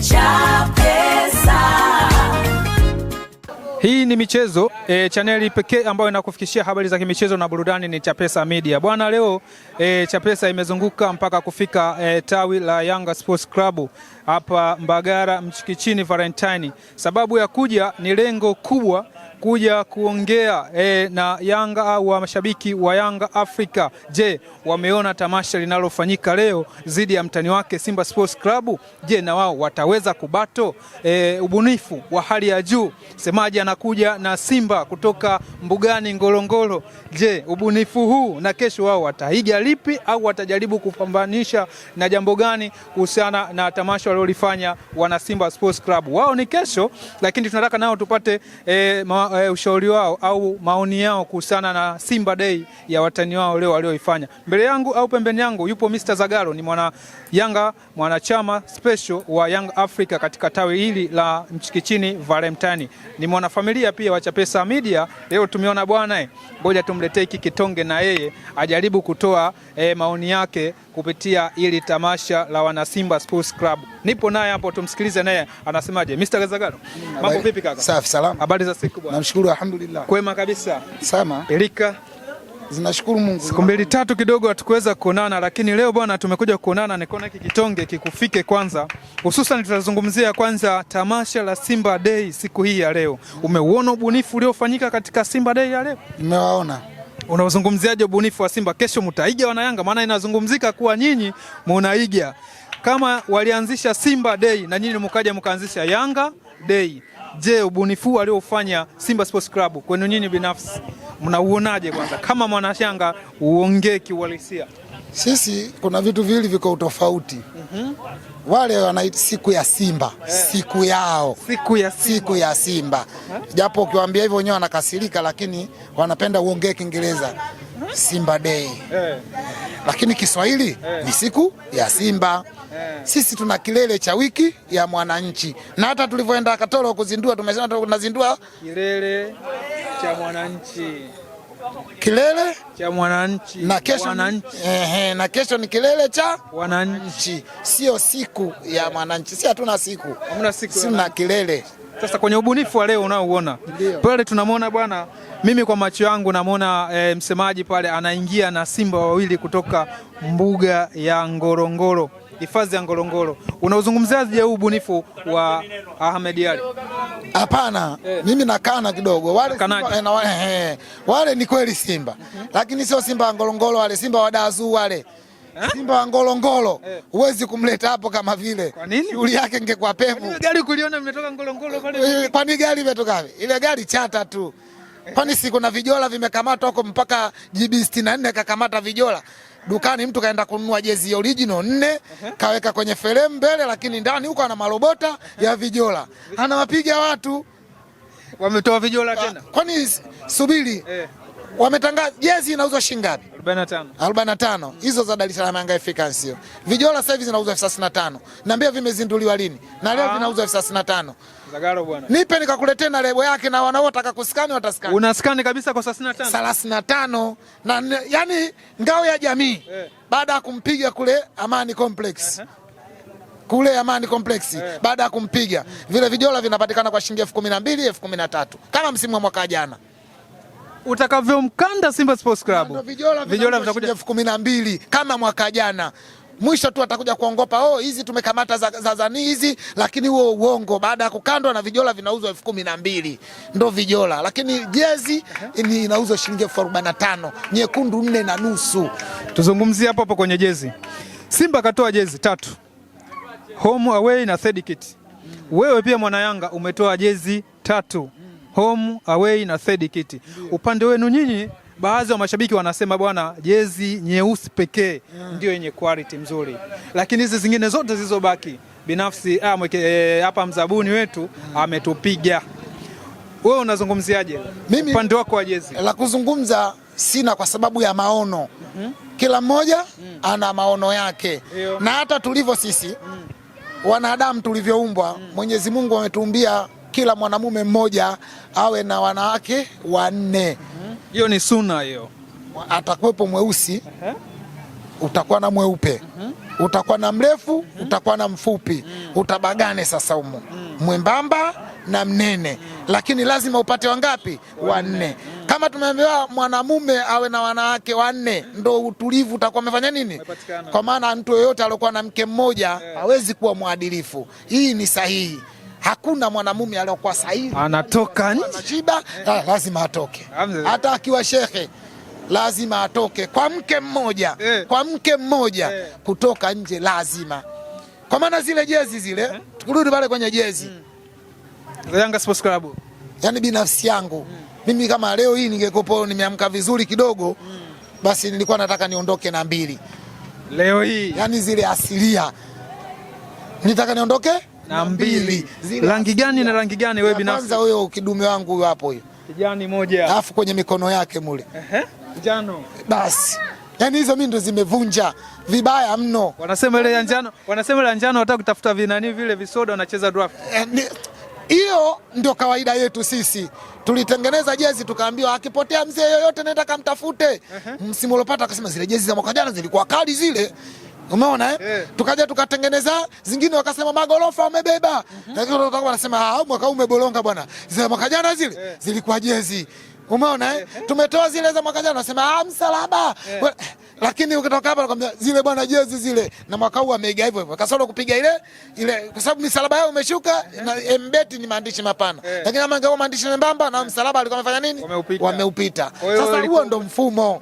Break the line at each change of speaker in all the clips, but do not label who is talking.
Chapesa.
Hii ni michezo chaneli pekee ambayo inakufikishia habari za kimichezo na burudani ni Chapesa Media. Bwana, leo Chapesa imezunguka mpaka kufika tawi la Yanga Sports Club hapa Mbagara Mchikichini Valentine. Sababu ya kuja ni lengo kubwa kuja kuongea na Yanga au wa mashabiki wa Yanga Afrika. Je, wameona tamasha linalofanyika leo zidi ya mtani wake Simba Sports Club? Je, na wao wataweza kubato ubunifu wa hali ya juu? Semaji anakuja na Simba kutoka mbugani Ngorongoro. Je, ubunifu huu na kesho wao wataiga lipi au watajaribu kupambanisha na jambo gani kuhusiana na tamasha walilofanya wana Simba Sports Club? Wao ni kesho, lakini tunataka nao tupate ushauri wao au maoni yao kuhusiana na Simba Day ya watani wao leo walioifanya. Mbele yangu au pembeni yangu yupo Mr. Zagalo, ni mwana Yanga, mwanachama special wa Young Africa katika tawi hili la Mchikichini Valentine. Ni mwana familia pia wa Chapesa Media. Leo tumeona bwana, ngoja tumletee hiki kitonge na yeye ajaribu kutoa maoni yake kupitia ili tamasha la wana Simba Sports Club. Nipo naye hapo, tumsikilize naye anasemaje. Mr. Zagalo, mambo vipi kaka?
Safi, salama.
Habari za siku bwana?
Namshukuru, alhamdulillah.
Kwema kabisa.
Sama.
Elika.
Zinashukuru Mungu.
Siku mbili tatu kidogo hatukuweza kuonana, lakini leo bwana tumekuja kuonana, nikaona hiki kitonge kikufike kwanza. Hususan tutazungumzia kwanza tamasha la Simba Day siku hii ya leo. Umeuona ubunifu uliofanyika katika Simba Day ya leo?
Nimewaona.
Unazungumziaje ubunifu wa Simba? Kesho mtaiga wana Yanga, maana inazungumzika kuwa nyinyi mnaiga. Kama walianzisha Simba Day na nyinyi mkaja mkaanzisha Yanga Day. Je, ubunifu waliofanya Simba Sports Club kwenu nyinyi binafsi mnauonaje kwanza? Kama mwana Yanga uongee kiuhalisia.
Sisi kuna vitu viwili viko utofauti. Wale wanaita siku ya Simba, siku yao. Siku ya Simba. Japo ukiwaambia hivyo wenyewe wanakasirika, lakini wanapenda uongee Kiingereza. Simba Day. Lakini Kiswahili ni siku ya Simba. Sisi tuna kilele cha wiki ya mwananchi. Na hata tulivyoenda Katoro kuzindua, tumesema tunazindua
kilele cha mwananchi.
Kilele
cha mwananchi.
Na kesho na kesho ni kilele cha
wananchi.
Sio siku ya mwananchi. Si hatuna siku.
Hamna siku.
Sina kilele.
Sasa kwenye ubunifu wa leo unaoona pale tunamwona bwana, mimi kwa macho yangu namuona msemaji pale anaingia na simba wawili kutoka mbuga ya Ngorongoro, hifadhi ya Ngorongoro. Unauzungumziaje huu ubunifu wa Ahmed Ally?
Hapana, mimi nakana kidogo. Wale ni kweli Simba. Lakini sio Simba wa Ngorongoro wale, Simba wa Dazu wale. Simba wa Ngorongoro huwezi kumleta hapo kama vile.
Kwa nini?
Shughuli yake ingekuwa pevu.
Ile gari kuliona imetoka Ngorongoro pale.
Kwa nini gari imetoka wapi? Ile gari chata tu. Kwani si kuna vijola vimekamatwa huko, mpaka GB 64 kakamata vijola. Dukani mtu kaenda kununua jezi original 4, kaweka kwenye frame mbele, lakini ndani huko ana marobota ya vijola. Anawapiga watu.
Wametoa vijola tena.
Kwani subiri. Wametangaza jezi inauzwa shilingi ngapi? 45. Hizo za Dar es Salaam Yanga Africans sio. Vijola sasa hivi zinauzwa 35. Niambia vimezinduliwa lini? Na leo vinauzwa 35.
Zagalo bwana.
Nipe nikakuletea na lebo yake, na wanaotaka kuskani wataskani.
Unaskani kabisa kwa 35.
35. Na yani ngao ya jamii. Baada ya kumpiga kule Amani Complex. Kule Amani Complex baada ya kumpiga, vile vijola vinapatikana kwa shilingi 12,000, 13,000 kama msimu wa mwaka jana.
Utakavyomkanda Simba Sports Club.
Vijola vitakuja 12,000 kama mwaka jana. Mwisho tu atakuja kuongopa, hizi tumekamata za hizi, lakini huo uongo. Baada ya kukandwa na vijola vinauzwa 12,000. Ndio vijola, lakini jezi inauzwa shilingi 45, nyekundu 4.5.
Tuzungumzie hapo kwenye jezi. Simba katoa jezi 3. Home, away na third kit. Wewe pia mwana Yanga umetoa jezi 3. Home, away na third kit. Upande wenu nyinyi, baadhi wa mashabiki wanasema bwana, jezi nyeusi pekee ndio yenye quality mzuri, lakini hizi zingine zote zilizobaki binafsi hapa mzabuni wetu ametupiga. Wewe unazungumziaje upande wako wa jezi?
La kuzungumza sina, kwa sababu ya maono. Kila mmoja ana maono yake. Na hata tulivyo sisi wanadamu tulivyoumbwa, Mwenyezi Mungu ametuumbia kila mwanamume mmoja awe na wanawake 4.
Hiyo ni sunna hiyo.
Atakuwepo mweusi, utakuwa na mweupe, utakuwa na mrefu, utakuwa na mfupi, utabagane sasa humo, mwembamba na mnene, lakini lazima upate wangapi? Wanne. Kama tumeambiwa mwanamume awe na wanawake wanne, ndo utulivu utakuwa umefanya nini? Kwa maana mtu yoyote aliyokuwa na mke mmoja hawezi kuwa mwadilifu. Hii ni sahihi. Hakuna mwanamume aliyokuwa sahihi
anatoka nje
shiba, lazima atoke. Hata akiwa shekhe lazima atoke kwa mke mmoja, kwa mke mmoja kutoka nje lazima. Kwa maana zile jezi zile, tukurudi pale kwenye jezi
Yanga Sports Club.
Yani binafsi yangu mimi kama leo hii ningekopo nimeamka vizuri kidogo, basi nilikuwa nataka niondoke na 2
leo hii,
yani zile asilia nitaka niondoke na 2.
Rangi gani na rangi gani wewe binafsi?
Kwanza huyo kidume wangu huyo hapo, huyo
kijani moja,
alafu kwenye mikono yake mule
njano,
basi yani hizo mimi ndo zimevunja vibaya mno.
Wanasema ile ya njano, wanasema ile ya njano wataka kutafuta vinani vile visoda, wanacheza draft.
Hiyo ndio kawaida yetu sisi. Tulitengeneza jezi tukaambiwa akipotea mzee yoyote nenda kamtafute. Msimu uliopita akasema zile jezi za mwaka jana zilikuwa kali zile. Umeona Tukaja tukatengeneza zingine wakasema magorofa wamebeba. Lakini wanasema mwaka huu umebolonga bwana. Zile mwaka jana zile zilikuwa jezi. Umeona Tumetoa zile za mwaka jana nasema msalaba. Lakini ukitoka hapa nakwambia zile bwana jezi zile na mwaka huu ameiga hivyo hivyo. Kasoro kupiga ile kwa sababu misalaba yao umeshuka na mbeti ni maandishi mapana. Lakini kama ingekuwa maandishi membamba na msalaba alikuwa amefanya nini? Wameupita. Sasa huo ndo mfumo.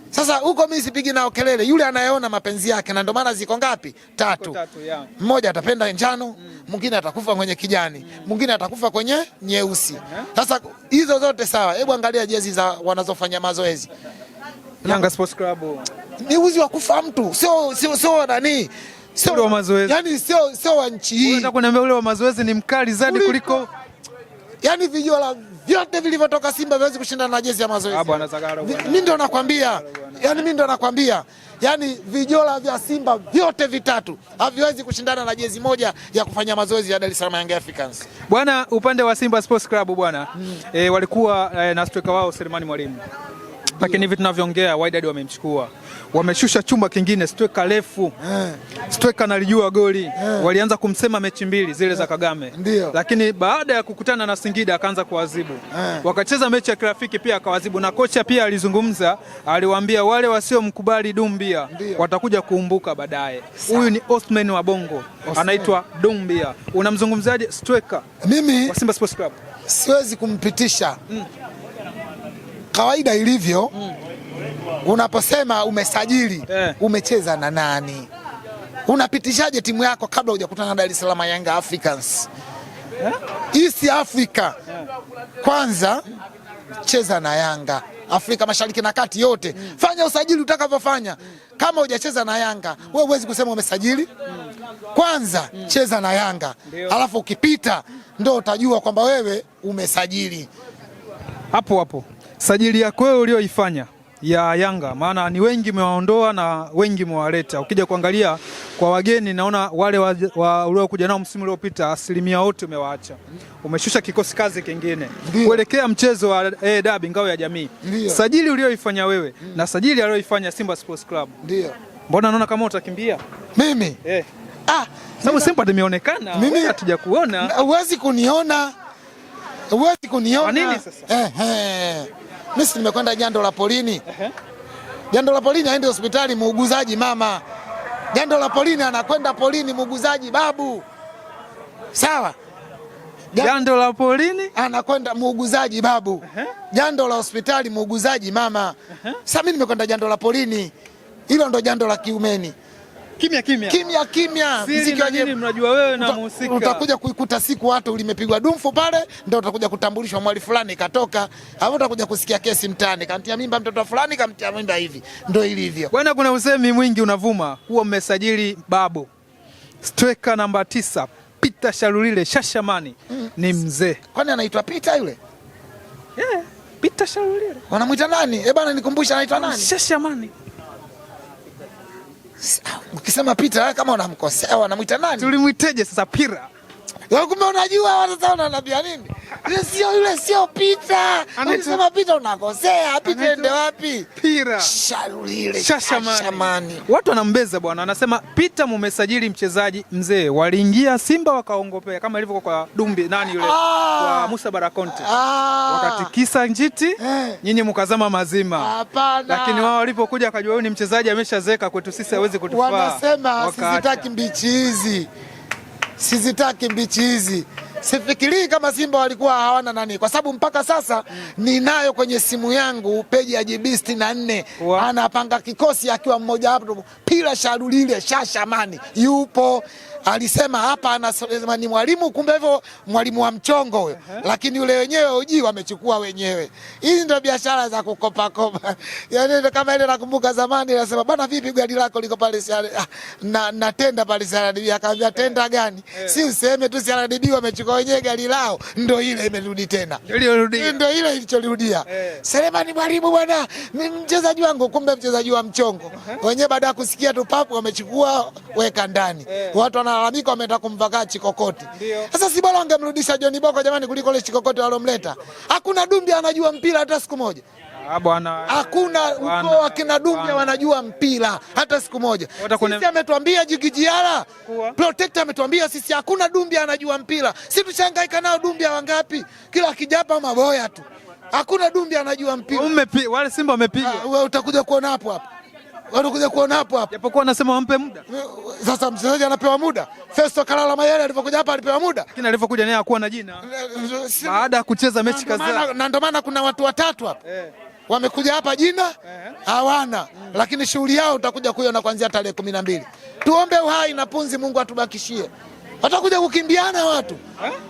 Sasa huko mimi sipigi nao kelele, yule anayeona mapenzi yake, na ndio maana ziko ngapi? 3. Mmoja atapenda njano, mwingine atakufa kwenye kijani, mwingine atakufa kwenye nyeusi. Sasa hizo zote sawa. Hebu angalia jezi za wanazofanya mazoezi
Yanga Sports Club.
Ni uzi wa kufa mtu, sio nani?
Sio wa mazoezi.
Yaani sio wa nchi hii.
Unataka kuniambia ule wa mazoezi ni mkali zaidi kuliko
yaani vijola vyote vilivyotoka Simba viwezi kushindana na jezi ya mazoezi. Mimi ndo nakwambia. Yaani mimi ndo nakwambia. Yaani vijola vya Simba vyote vitatu haviwezi kushindana na jezi moja ya kufanya mazoezi ya Dar es Salaam Young Africans.
Bwana, upande wa Simba Sports Club bwana, walikuwa na striker wao Selemani Mwalimu. Lakini hivi tunavyoongea Wydad wamemchukua. Wameshusha chumba kingine, striker refu. Striker analijua goli. Walianza kumsema mechi 2 zile za Kagame. Lakini baada ya kukutana na Singida akaanza kuadhibu. Wakacheza mechi ya kirafiki pia akawadhibu, na kocha pia alizungumza, aliwaambia wale wasiomkubali Dumbia watakuja kuumbuka baadaye. Huyu ni Osman wa Bongo. Anaitwa Dumbia. Unamzungumzaje striker
mimi
wa Simba Sports Club?
Siwezi kumpitisha. Kawaida ilivyo unaposema umesajili umecheza na nani? Unapitishaje timu yako kabla hujakutana na Dar es Salaam Young Africans? East Africa kwanza cheza na Yanga. Afrika Mashariki na Kati yote fanya usajili utakavyofanya. Kama hujacheza na Yanga wewe huwezi kusema umesajili. Kwanza cheza na Yanga, alafu ukipita ndio utajua kwamba wewe umesajili.
Hapo sajili yako wewe ulioifanya ya Yanga, maana ni wengi mewaondoa na wengi mewaleta. Ukija kuangalia kwa wageni naona wale uliokuja nao msimu uliopita asilimia wote umewaacha. Umeshusha kikosi kazi kingine kuelekea mchezo wa dabi ngao ya jamii. Sajili ulioifanya wewe na sajili aliyoifanya Simba Sports Club. Mbona naona kama utakimbia?
Mimi?
Sababu Simba tumeonekana, mimi hatuja kuona.
Huwezi kuniona. Huwezi kuniona.
Kwa nini sasa?
Mimi nimekwenda jando la polini. Jando la polini aende hospitali muuguzaji mama. Jando la polini anakwenda polini muuguzaji babu. Sawa?
Jando la polini
anakwenda muuguzaji babu. Jando la hospitali muuguzaji mama. Sasa mimi nimekwenda jando la polini. Hilo ndo jando la kiumeni. Kimya.
Muziki wa nini mnajua wewe na muziki.
Utakuja kuikuta siku watu limepigwa dumfu pale, ndio utakuja kutambulishwa mwali fulani katoka. Hapo utakuja kusikia kesi mtaani. Kamtia mimba mtoto fulani, kamtia mimba hivi. Ndio ilivyo.
Bwana, kuna usemi mwingi unavuma. Huo mmesajili Babo. Striker namba 9, Peter Shalulile Shashamani. Ni mzee.
Kwani anaitwa Peter yule?
Peter Shalulile.
Wanamuita nani? Bana nikumbusha anaitwa nani?
Shashamani.
Ukisema Peter kama unamkosea wanamuita nani?
Tulimuiteje sasa Pira?
Kumbe unajua watu wananiambia nini? Yule sio Peter. Unasema Peter unakosea. Peter ende wapi?
Pira.
Sharulile.
Shashamani. Watu wanambeza bwana. Anasema Peter mumesajili mchezaji mzee. Waliingia Simba wakaongopea kama ilivyo kwa Dumbi nani yule kwa Musa Barakonte. Wakati kisa njiti nyinyi mkazama mazima.
Hapana.
Lakini wao walipokuja akajua huyu ni mchezaji ameshazeka kwetu sisi hawezi kutufaa.
Wanasema sizitaki mbichi hizi. Sizitaki mbichi hizi. Sifikirii kama Simba walikuwa hawana nani, kwa sababu mpaka sasa ninayo kwenye simu yangu peji ya GB 64 anapanga kikosi akiwa mmoja hapo Pira Sharulile Shashamani yupo. Alisema hapa anasema ni mwalimu, kumbe hivyo mwalimu wa mchongo huyo. Lakini yule wenyewe uji wamechukua wenyewe. Hizi ndio biashara za kukopa kopa. Yaani kama ile nakumbuka zamani anasema bwana vipi gari lako liko pale na tenda pale CRDB, akaambia tenda gani? Si useme tu CRDB wamechukua wenyewe gari lao, ndio ile imerudi tena. Ndio ile ilichorudia. Sema ni mwalimu bwana, mchezaji wangu, kumbe mchezaji wa mchongo. Wenyewe baada ya kusikia tu papo wamechukua weka ndani. Watu wanalalamika wameenda kumvaka Chikokoti. Sasa si bora wangemrudisha John Boko jamani kuliko ile Chikokoti walomleta. Hakuna Dumbi anajua mpira hata siku moja.
Bwana.
Hakuna ukoo akina Dumbi wanajua mpira hata siku moja. Sisi ametuambia Jigijiara. Protector ametuambia sisi hakuna Dumbi anajua mpira. Sisi tushangaika nao Dumbi wangapi? Kila kijapa maboya tu. Hakuna Dumbi anajua mpira.
Wale Simba wamepiga.
Wewe utakuja kuona hapo. Wanakuja kuona hapo.
Japokuwa anasema wampe muda.
Sasa mchezaji anapewa muda. Festo Kalala Mayele alipokuja hapa alipewa muda.
Lakini alipokuja naye hakuwa na jina. Baada ya kucheza mechi kadhaa.
Na ndio maana kuna watu watatu hapa. Wamekuja hapa jina hawana. Lakini shughuli yao utakuja kuiona kuanzia tarehe 12. Tuombe uhai na punzi Mungu atubakishie. Watakuja kukimbiana watu.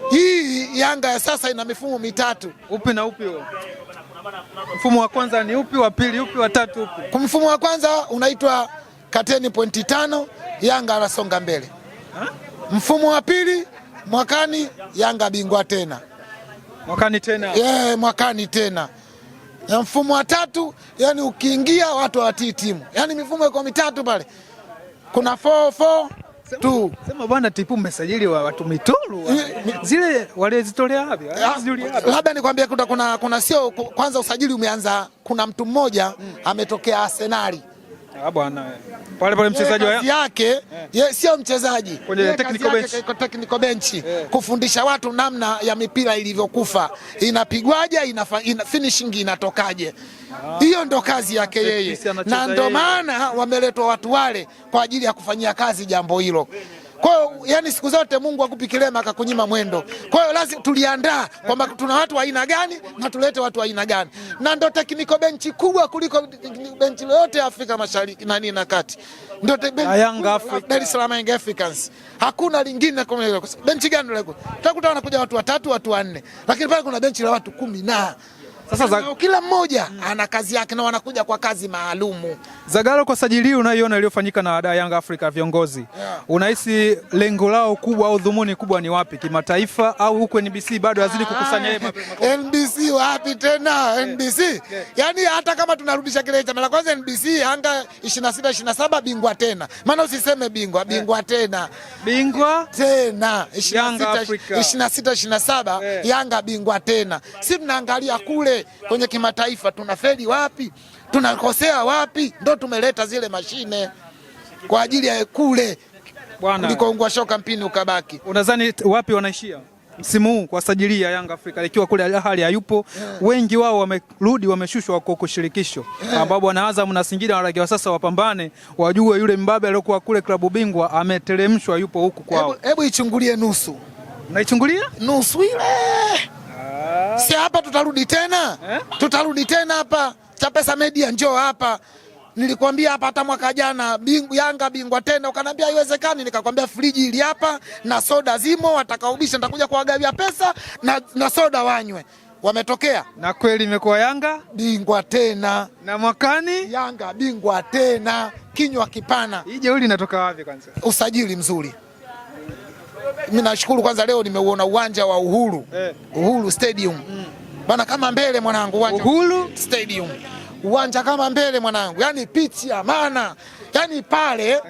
Hii Yanga ya sasa ina mifumo mitatu.
Upi na upi huo? Mfumo wa kwanza ni upi, wa pili upi, wa tatu upi?
Kwa mfumo wa kwanza unaitwa kateni pointi 5, Yanga anasonga mbele. Mfumo wa pili mwakani Yanga bingwa tena.
Mwakani tena?
Mwakani tena. Na mfumo wa tatu yani ukiingia watu hawatii timu. Yani mifumo iko mitatu pale. Kuna 4-4-2.
Sema bwana Tipu mmesajili wa watu mitoro. Zile walizitolea wapi?
Labda nikwambia kuna sio kwanza usajili umeanza, kuna mtu mmoja ametokea Arsenal.
Bwana. Pale mchezaji
yake sio mchezaji.
Kwenye
technical bench. Kufundisha watu namna ya mipira ilivyokufa. Inapigwaje, finishing inatokaje. Hiyo ndo kazi yake yeye. Na ndo maana wameletwa watu wale kwa ajili ya kufanyia kazi jambo hilo. Kwa hiyo yani siku zote Mungu akupi kilema akakunyima mwendo. Kwa hiyo lazima tuliandaa kwamba tuna watu wa aina gani na tulete watu wa aina gani. Na ndo technical bench kubwa kuliko benchi yote Afrika Mashariki na kati. Ndio
Yanga Africa.
Dar es Salaam Young Africans. Hakuna lingine kama hilo. Benchi gani leo? Utakuta wanakuja watu watatu, watu 4. Lakini pale kuna benchi la watu 10 na sasa kila mmoja ana kazi yake na wanakuja kwa kazi maalumu.
Zagalo, kwa sajili unaiona iliyofanyika na Young Africa viongozi. Unahisi lengo lao kubwa au dhumuni kubwa ni wapi? Kimataifa au huko NBC bado hazidi kukusanya yeye?
NBC wapi tena? NBC. Yaani hata kama tunarudisha kile cha mara kwanza NBC Yanga 26-27 bingwa tena. Maana usiseme bingwa tena.
Bingwa
tena 26-27 Yanga bingwa tena. Sisi tunaangalia kule kwenye kimataifa tunafeli wapi? Tunakosea wapi? Ndo tumeleta zile mashine kwa ajili ya kule bwana, ulikoungua shoka mpini ukabaki.
Unadhani wapi wanaishia msimu huu kwa sajili ya Young Africa ikiwa kule hali hayupo? Wengi wao wamerudi, wameshushwa kwa kushirikisho, ambapo wana Azam na Singida wanakiwa sasa wapambane, wajue yule mbabe aliyokuwa kule klabu bingwa ameteremshwa, yupo huku kwao.
Hebu ichungulie nusu.
Unaichungulia nusu
ile? Si hapa tutarudi tena? Tutarudi tena hapa. Chapesa Media njoo hapa. Nilikwambia hapa hata mwaka jana Yanga bingwa tena, ukaniambia haiwezekani. Nikakwambia friji ili hapa na soda zimo, watakaubisha nitakuja kuwagawia pesa na soda wanywe. Wametokea
na kweli imekuwa Yanga
bingwa tena,
na mwakani
Yanga bingwa tena. Kinywa kipana.
Hii jeuri inatoka wapi kwanza?
Usajili mzuri. Mimi nashukuru kwanza leo nimeuona uwanja wa Uhuru. Uhuru Stadium. Bana kama mbele mwanangu uwanja
Uhuru
Stadium. uwanja kama mbele mwanangu, yani pichi ya maana, yani pale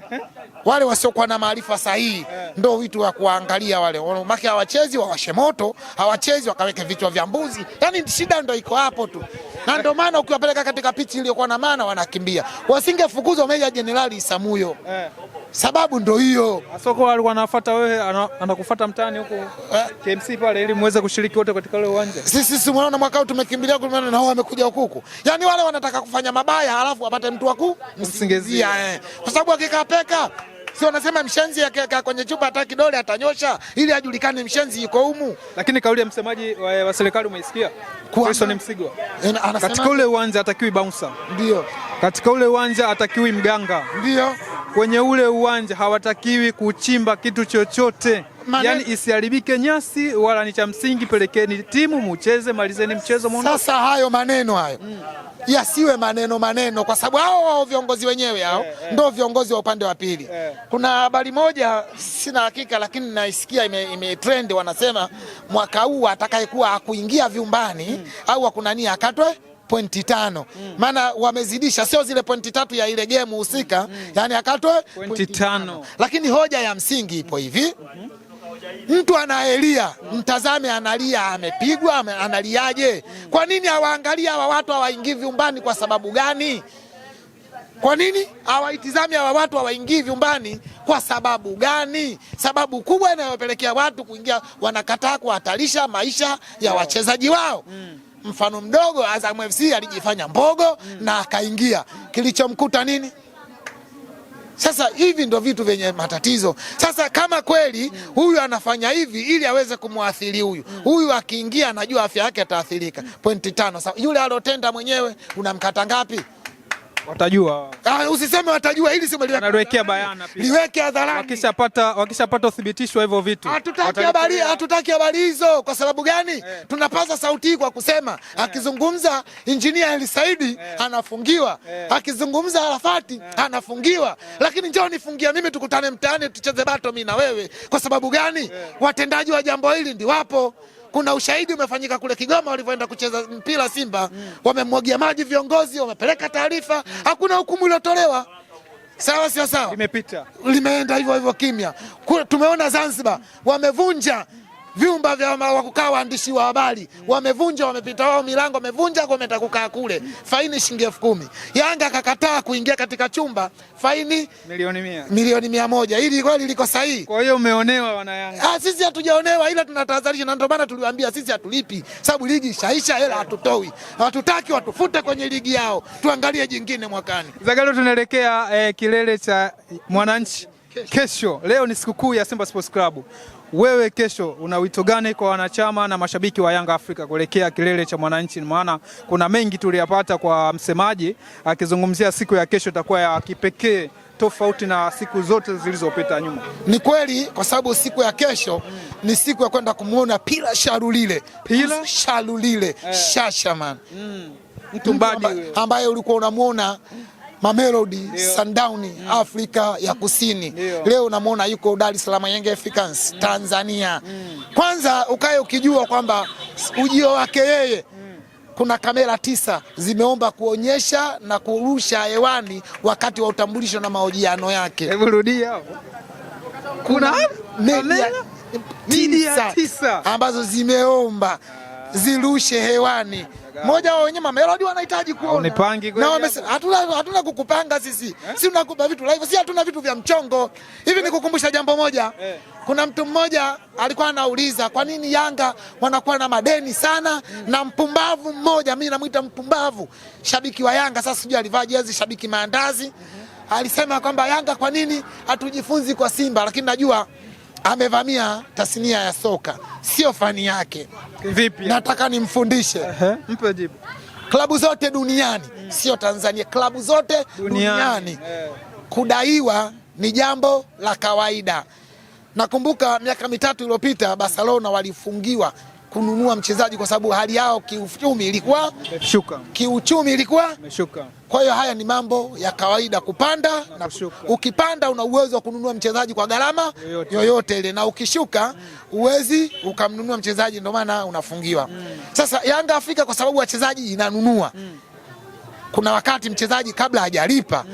wale wasiokuwa na maarifa sahihi ndio vitu wa kuangalia wale. Maki hawachezi wawashe moto, hawachezi wakaweke vichwa vya mbuzi. Yani shida ndio iko hapo tu. Na ndio maana ukiwapeleka katika pichi iliyokuwa na maana wanakimbia. Wasingefukuzwa Meja Jenerali Isamuyo. Sababu ndio hiyo.
Asoko alikuwa anafuata wewe, anakufuata mtaani huko KMC pale ili muweze kushiriki wote katika ile uwanja.
Sisi umeona mwaka huu tumekimbilia kwa na hao wamekuja huku. Yani wale wanataka kufanya mabaya halafu wapate mtu wa kumsingizia. Kwa sababu akikaa peka sio wanasema mshenzi akikaa kwenye chupa hata kidole atanyosha ili ajulikane mshenzi yuko humu.
Lakini kauli ya msemaji wa serikali umeisikia? Wilson Msigwa. Katika ule uwanja hatakiwi bouncer.
Ndio.
Katika ule uwanja hatakiwi mganga.
Ndio.
Kwenye ule uwanja hawatakiwi kuchimba kitu chochote. Yani isiharibike nyasi wala ni cha msingi, pelekeni timu mucheze, malizeni mchezo muone.
Sasa hayo maneno hayo yasiwe maneno kwa sababu hao viongozi wenyewe hao ndio viongozi wa upande wa pili. Kuna habari moja sina hakika lakini naisikia imetrend wanasema mwaka huu atakayekuwa akuingia vyumbani au akunania akatwe pointi 5. Maana wamezidisha sio zile pointi 3 ya ile game husika, yani akatwe
pointi 5.
Lakini hoja ya msingi ipo hivi. Mtu anaelia, mtazame analia, amepigwa, analiaje? Kwa nini hawaangalia hawa watu hawaingii vyumbani kwa sababu gani? Kwa nini hawaitizami hawa watu hawaingii vyumbani kwa sababu gani? Sababu kubwa inayopelekea watu kuingia, wanakataa kuhatarisha maisha ya wachezaji wao. Mfano mdogo, Azam FC alijifanya mbogo na akaingia. Kilichomkuta nini? Sasa hivi ndio vitu vyenye matatizo. Sasa kama kweli huyu anafanya hivi ili aweze kumwathiri huyu akiingia anajua afya yake ataathirika. Pointi 5. Sasa yule alotenda mwenyewe unamkata ngapi?
Watajua.
Usiseme watajua, ili sio
liwekea bayana pia.
Liweke hadharani.
Wakishapata uthibitisho hivyo vitu.
Hatutaki habari hizo. Kwa sababu gani? Tunapaza sauti kwa kusema akizungumza Injinia El Saidi anafungiwa. Akizungumza Arafati anafungiwa. Lakini njoo nifungia mimi tukutane mtaani tucheze bato mimi na wewe. Kwa sababu gani? Watendaji wa jambo hili ndi wapo. Kuna ushahidi umefanyika kule Kigoma walivyoenda kucheza mpira Simba, wamemwagia maji viongozi, wamepeleka taarifa, hakuna hukumu iliyotolewa. Sawa sio sawa?
Imepita.
Limeenda hivyo kimya. Tumeona Zanzibar wamevunja vyumba vya kukaa waandishi wa habari, wamevunja, wamepita wao milango, wamevunja kwa meta kukaa kule. Faini shilingi 10,000. Yanga akakataa kuingia katika chumba, faini milioni 100. Hili kweli liko sahihi?
Kwa hiyo umeonewa wana Yanga.
Sisi hatujaonewa, ila tunatahadharisha, na ndio maana tuliwaambia sisi hatulipi, sababu ligi ishaisha, hela hatutoi. Hatutaki watufute kwenye ligi yao. Tuangalie jingine mwakani.
Zagalo tunaelekea kilele cha Mwananchi kesho. Leo ni sikukuu ya Simba Sports Club. Wewe kesho una wito gani kwa wanachama na mashabiki wa Yanga Afrika kuelekea kilele cha Mwananchi? Maana kuna mengi tuliyapata kwa msemaji akizungumzia siku ya kesho itakuwa ya kipekee tofauti na siku zote zilizopita nyuma. Ni kweli, kwa sababu siku ya kesho ni siku ya kwenda kumuona Pila Shalulile. Pila Shalulile, Shashaman. Mtu ambaye ulikuwa unamuona Mamelodi Sundowns Afrika ya Kusini. Leo unamuona yuko Dar es Salaam Young Africans Tanzania. Kwanza ukae ukijua kwamba ujio wake yeye kuna kamera 9 zimeomba kuonyesha na kurusha hewani wakati wa utambulisho na mahojiano yake. Hebu rudia hapo. Kuna media 9 ambazo zimeomba zirushe hewani. Moja wao wenyewe Mamelodi wanahitaji kuona. Na wamesema hatuna kukupanga sisi. Si tunakupa vitu live, si hatuna vitu vya mchongo. Hivi nikukumbusha jambo moja. Kuna mtu mmoja alikuwa anauliza kwa nini Yanga wanakuwa na madeni sana, na mpumbavu mmoja, mimi namuita mpumbavu, shabiki wa Yanga, sasa sijui alivaa jezi shabiki maandazi, alisema kwamba Yanga kwa nini hatujifunzi kwa Simba, lakini najua amevamia tasnia ya soka, sio fani yake. Vipi? Nataka nimfundishe. Mpe jibu. Klabu zote duniani, sio Tanzania, klabu zote duniani kudaiwa ni jambo la kawaida. Nakumbuka miaka 3 iliyopita Barcelona walifungiwa kununua mchezaji kwa sababu hali yao kiuchumi ilikuwa imeshuka. Kiuchumi ilikuwa imeshuka. Kwa hiyo haya ni mambo ya kawaida, kupanda na ukipanda una uwezo wa kununua mchezaji kwa gharama yoyote ile, na ukishuka uwezi ukamnunua mchezaji, ndio maana unafungiwa. Sasa Yanga Afrika kwa sababu wachezaji inanunua.
kuna wakati mchezaji kabla hajalipa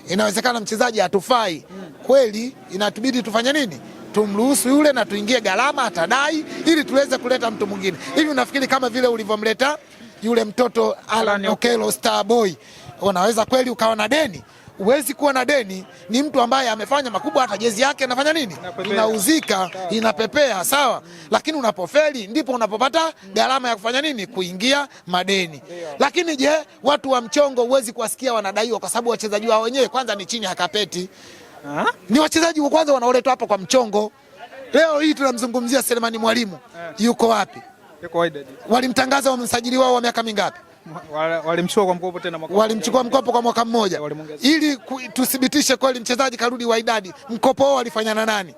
inawezekana mchezaji hatufai kweli, inatubidi tufanye nini? Tumruhusu yule na tuingie gharama atadai ili tuweze kuleta mtu mwingine. Hivi unafikiri kama vile ulivyomleta yule mtoto Alan Okello Star Boy, unaweza kweli ukawa na deni? Uwezi kuwa na deni. Ni mtu ambaye amefanya makubwa, hata jezi yake inafanya nini? Inauzika, inapepea, sawa. Lakini unapofeli ndipo unapopata gharama ya kufanya nini? Kuingia madeni. Lakini je, watu wa mchongo uwezi kuwasikia wanadaiwa kwa sababu wachezaji wao wenyewe kwanza ni chini ya kapeti. Ni wachezaji wa kwanza wanaoletwa hapa kwa mchongo. Leo hii tunamzungumzia Selemani Mwalimu. Yuko wapi? Yuko Wydad. Walimtangaza wamsajili wao wa miaka mingapi?
Walimchukua kwa mkopo tena mwaka.
Walimchukua mkopo kwa mwaka mmoja. Ili tuthibitishe kweli mchezaji karudi Wydad. Mkopo wao walifanyana nani?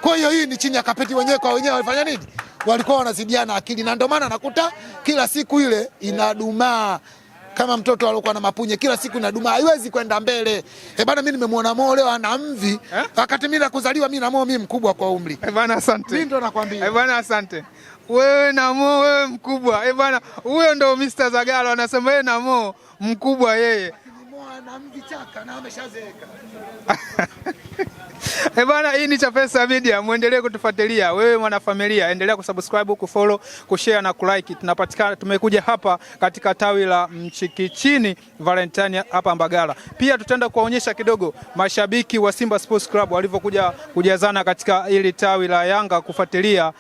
Kwa hiyo hii ni chini ya kapeti, wenyewe kwa wenyewe walifanya nini? Walikuwa wanazidiana akili, na ndio maana nakuta kila siku ile inadumaa. Kama mtoto alikuwa na mapunye kila siku inadumaa, haiwezi kwenda mbele. Bana, mimi nimemwona Mo leo ana mvi, wakati mimi nakuzaliwa mimi na Mo mimi mkubwa kwa umri.
Bana, asante.
Mimi ndo nakwambia.
Bana, asante. Wewe na Mo wewe mkubwa. Bana, huyo ndo Mr. Zagalo anasema yeye na Mo mkubwa yeye.
Mo ana mvi chaka na ameshazeeka.
Bana, hii ni Chapesa Media, muendelee kutufuatilia. Wewe mwanafamilia, endelea kusubscribe, kufollow, kushare na kulike. Tunapatikana, tumekuja hapa katika tawi la Mchikichini Valentine hapa Mbagala. Pia tutaenda kuwaonyesha kidogo mashabiki wa Simba Sports Club walivyokuja kujazana katika hili tawi la Yanga kufuatilia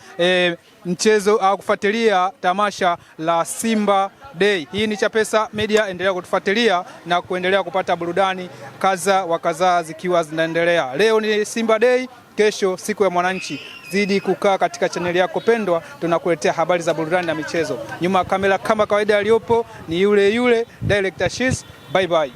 mchezo au kufuatilia tamasha la Simba Day. Hii ni Chapesa Media, endelea kutufuatilia na kuendelea kupata burudani kadha wa kadhaa zikiwa zinaendelea. Leo ni Simba Day, kesho siku ya mwananchi. Zidi kukaa katika chaneli yako pendwa, tunakuletea habari za burudani na michezo. Nyuma kamera kama kawaida aliyopo ni yule Director Shiz. Bye bye.